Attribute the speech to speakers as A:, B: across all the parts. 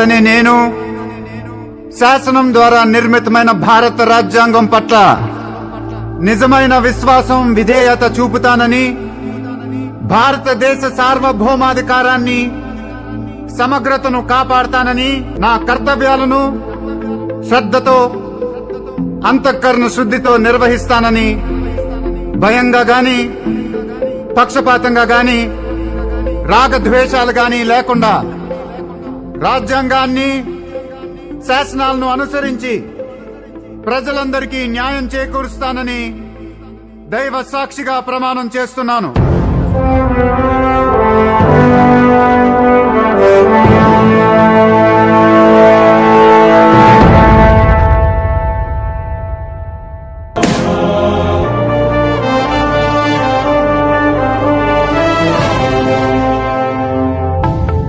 A: అనే నేను శాసనం ద్వారా నిర్మితమైన భారత రాజ్యాంగం పట్ల నిజమైన విశ్వాసం విధేయత చూపుతానని, భారతదేశ సార్వభౌమాధికారాన్ని సమగ్రతను కాపాడతానని, నా కర్తవ్యాలను శ్రద్ధతో అంతఃకరణ శుద్ధితో నిర్వహిస్తానని, భయంగా గాని పక్షపాతంగా గాని రాగద్వేషాలు గాని లేకుండా రాజ్యాంగాన్ని శాసనాలను అనుసరించి ప్రజలందరికీ న్యాయం చేకూరుస్తానని దైవ సాక్షిగా ప్రమాణం చేస్తున్నాను.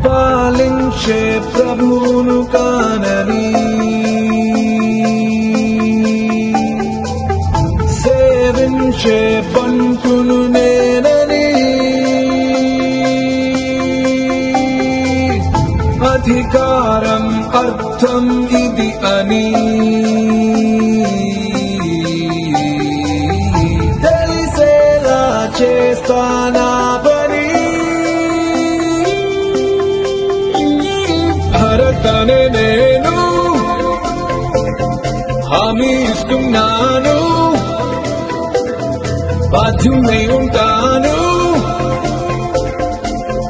B: పాలించే ప్రభువును కానని, సేవించే బంటును నేనని, అధికారం అర్థం ఇది అని తెలిసేలా చేస్తానా పని. భరతనే నేను హామీ ఇస్తున్నాను, బాధ్యునై ఉంటాను.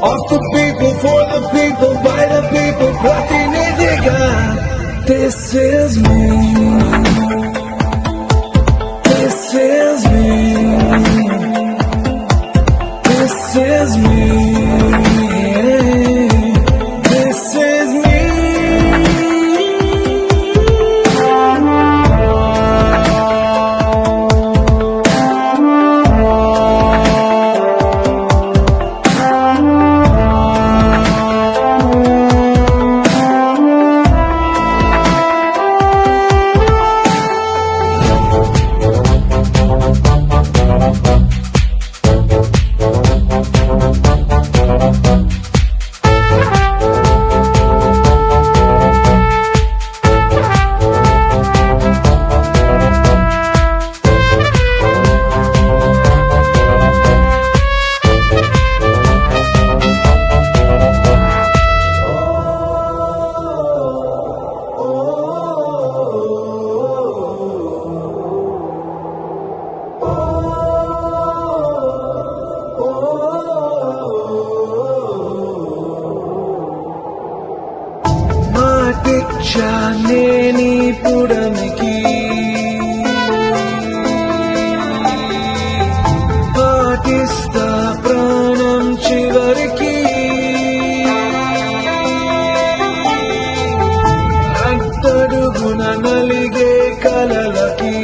B: Of the people, for the people, by the people, ప్రతినిధిగా. This is me. This is me. This is me. This is me. నేనీ పుడమికి పాటిస్తా ప్రాణం చివరికి. అట్టడుగున నలిగే కలలకి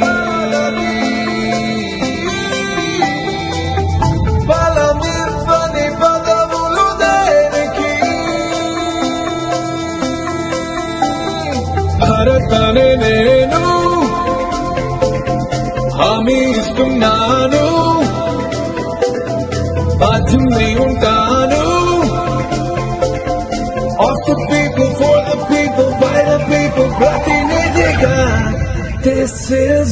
B: బలమివ్వని పదవులు దేనికి. భరతనే నేను హామీ ఇస్తున్నాను, బాధ్యునై ఉంటాను. Of the people, for the people, by the people, ప్రతినిధిగా. This is